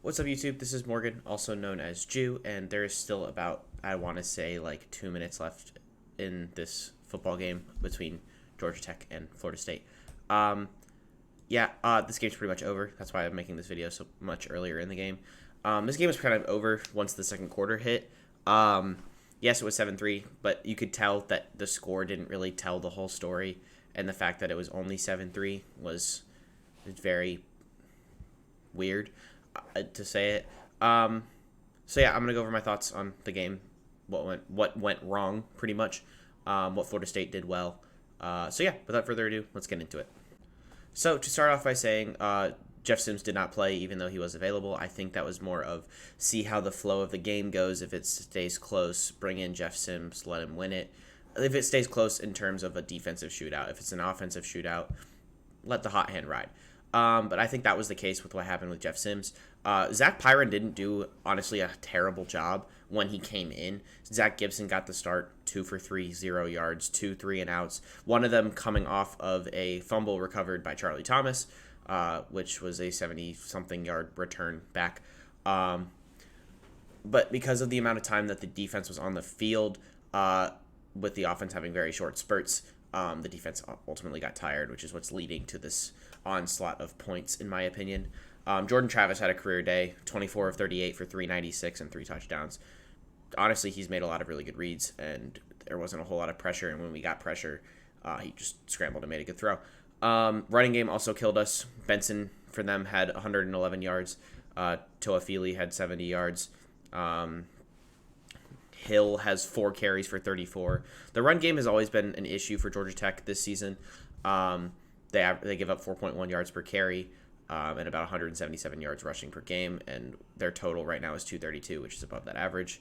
What's up, YouTube? This is Morgan, also known as Jew, and there is still about, I want to say, like 2 minutes left in this football game between Georgia Tech and Florida State. Um, this game's pretty much over. That's why I'm making this video so much earlier in the game. This game was kind of over once the second quarter hit. Yes, it was 7-3, but you could tell that the score didn't really tell the whole story, and the fact that it was only 7-3 was very weird to say it. I'm gonna go over my thoughts on the game, what went wrong, pretty much, what Florida State did well. Without further ado, let's get into it. So to start off by saying, Jeff Sims did not play even though he was available. I think that was more of see how the flow of the game goes. If it stays close, bring in Jeff Sims, let him win it. If it stays close in terms of a defensive shootout, if it's an offensive shootout, let the hot hand ride. But I think that was the case with what happened with Jeff Sims. Zach Pyron didn't do, honestly, a terrible job when he came in. Zach Gibson got the start, 2 for 3, 0 yards, 2 3-and-outs. One of them coming off of a fumble recovered by Charlie Thomas, which was a 70-something yard return back. But because of the amount of time that the defense was on the field, with the offense having very short spurts, the defense ultimately got tired, which is what's leading to this onslaught of points, in my opinion. Jordan Travis had a career day, 24 of 38 for 396 and 3 touchdowns. Honestly, he's made a lot of really good reads, and there wasn't a whole lot of pressure, and when we got pressure, he just scrambled and made a good throw. Running game also killed us. Benson, for them, had 111 yards. Toa Feely had 70 yards. Hill has 4 carries for 34. The run game has always been an issue for Georgia Tech this season. They give up 4.1 yards per carry and about 177 yards rushing per game, and their total right now is 232, which is above that average.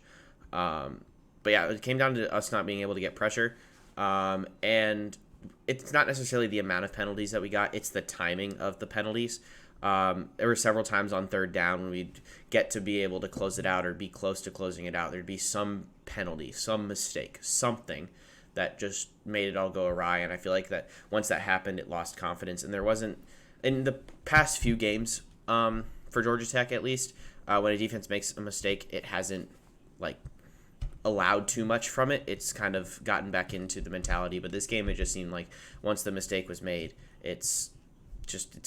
It came down to us not being able to get pressure, and it's not necessarily the amount of penalties that we got, it's the timing of the penalties. There were several times on third down when we'd get to be able to close it out or be close to closing it out. There'd be some penalty, some mistake, something that just made it all go awry. And I feel like that once that happened, it lost confidence. And there wasn't, in the past few games, for Georgia Tech at least, when a defense makes a mistake, it hasn't allowed too much from it. It's kind of gotten back into the mentality. But this game, it just seemed like once the mistake was made, it's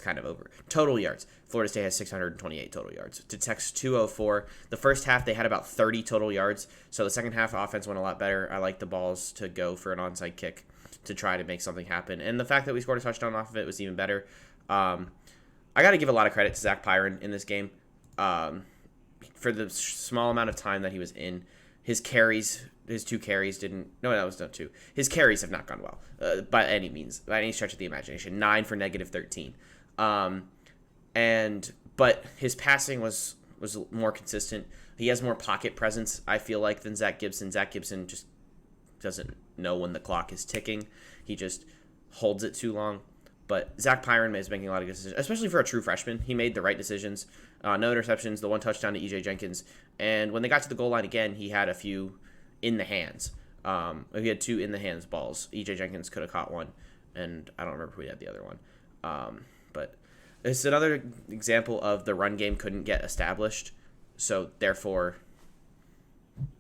kind of over. Total yards. Florida State has 628 total yards. To Tech's 204. The first half, they had about 30 total yards. So the second half, offense went a lot better. I like the balls to go for an onside kick to try to make something happen. And the fact that we scored a touchdown off of it was even better. I got to give a lot of credit to Zach Pyron in this game. For the small amount of time that he was in, his 2 carries didn't. No, that was not 2. His carries have not gone well by any means, by any stretch of the imagination. 9 for negative 13. But his passing was more consistent. He has more pocket presence, I feel like, than Zach Gibson. Zach Gibson just doesn't know when the clock is ticking. He just holds it too long. But Zach Pyron is making a lot of good decisions, especially for a true freshman. He made the right decisions. No interceptions, the 1 touchdown to E.J. Jenkins. And when they got to the goal line again, he had a few in the hands. He had 2 in the hands balls. E.J. Jenkins could have caught one, and I don't remember who had the other one. But it's another example of the run game couldn't get established, so therefore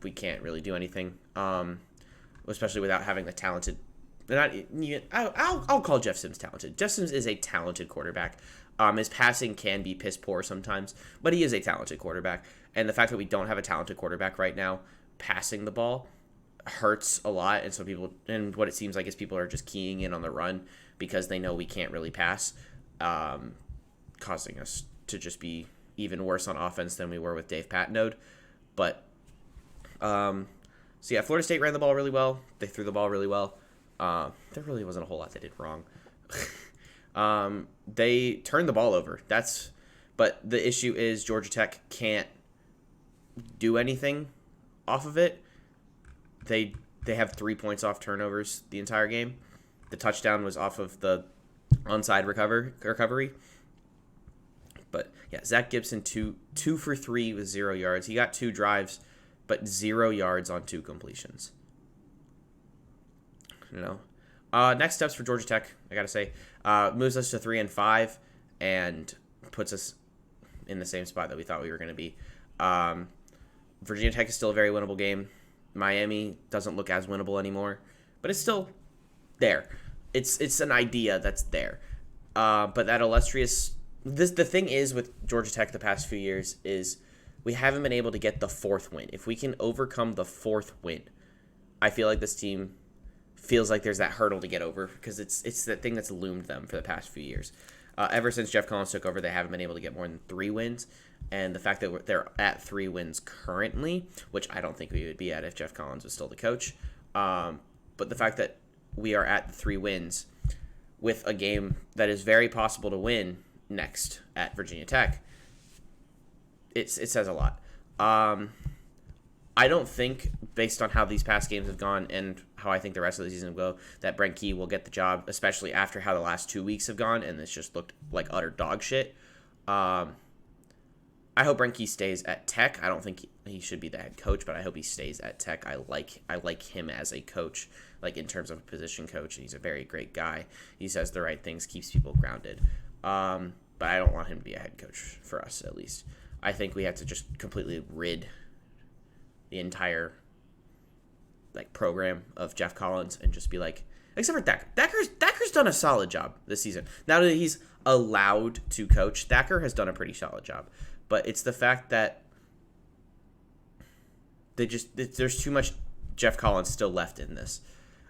we can't really do anything, especially without having the talented. I'll call Jeff Sims talented. Jeff Sims is a talented quarterback. His passing can be piss poor sometimes, but he is a talented quarterback. And the fact that we don't have a talented quarterback right now passing the ball hurts a lot. And what it seems like is people are just keying in on the run because they know we can't really pass, causing us to just be even worse on offense than we were with Dave Patnode. But Florida State ran the ball really well. They threw the ball really well. There really wasn't a whole lot they did wrong. They turned the ball over. But the issue is Georgia Tech can't do anything off of it. They have 3 points off turnovers the entire game. The touchdown was off of the onside recovery. But yeah, Zach Gibson 2 for 3 with 0 yards. He got 2 drives, but 0 yards on 2 completions. Next steps for Georgia Tech, I gotta say, moves us to 3-5 and puts us in the same spot that we thought we were going to be. Virginia Tech is still a very winnable game. Miami doesn't look as winnable anymore, but it's still there. It's an idea that's there. But that illustrious... the thing is with Georgia Tech the past few years is we haven't been able to get the fourth win. If we can overcome the fourth win, I feel like this team feels like there's that hurdle to get over because it's the thing that's loomed them for the past few years. Ever since Jeff Collins took over, they haven't been able to get more than 3 wins. And the fact that they're at 3 wins currently, which I don't think we would be at if Jeff Collins was still the coach, but the fact that we are at the 3 wins with a game that is very possible to win next at Virginia Tech, it says a lot. I don't think, based on how these past games have gone and how I think the rest of the season will go, that Brent Key will get the job, especially after how the last 2 weeks have gone, and it's just looked like utter dog shit. I hope Brent Key stays at Tech. I don't think he should be the head coach, but I hope he stays at Tech. I like him as a coach, like in terms of a position coach. He's a very great guy. He says the right things, keeps people grounded. But I don't want him to be a head coach for us, at least. I think we have to just completely rid the entire program of Jeff Collins and just be like, except for Thacker. Thacker's done a solid job this season. Now that he's allowed to coach, Thacker has done a pretty solid job. But it's the fact that there's too much Jeff Collins still left in this,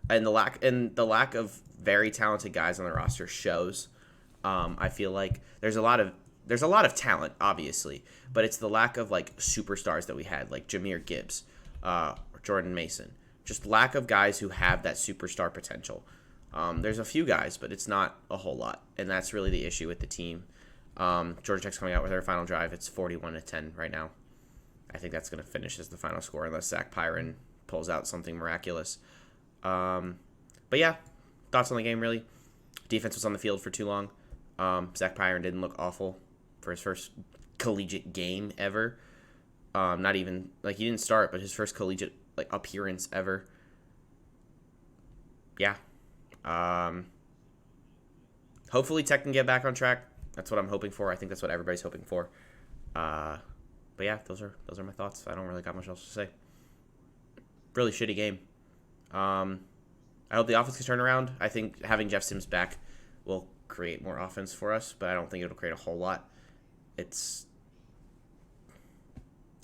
and the lack of very talented guys on the roster shows. I feel like there's a lot of talent, obviously, but it's the lack of superstars that we had, like Jahmyr Gibbs, Jordan Mason. Just lack of guys who have that superstar potential. There's a few guys, but it's not a whole lot, and that's really the issue with the team. Georgia Tech's coming out with their final drive. It's 41-10 right now. I think that's going to finish as the final score unless Zach Pyron pulls out something miraculous. But yeah, thoughts on the game, really? Defense was on the field for too long. Zach Pyron didn't look awful for his first collegiate game ever. Not even, he didn't start, but his first collegiate, appearance ever. Yeah. Hopefully Tech can get back on track. That's what I'm hoping for. I think that's what everybody's hoping for. But yeah, those are my thoughts. I don't really got much else to say. Really shitty game. I hope the offense can turn around. I think having Jeff Sims back will create more offense for us, but I don't think it'll create a whole lot.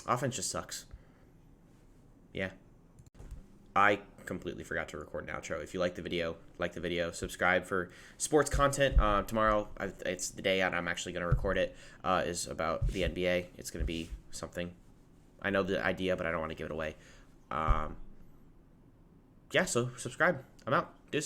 Offense just sucks. Yeah. I completely forgot to record an outro. If you like the video, subscribe for sports content. Tomorrow, it's the day I'm actually going to record it, is about the NBA. It's going to be something. I know the idea, but I don't want to give it away. Yeah, so subscribe. I'm out.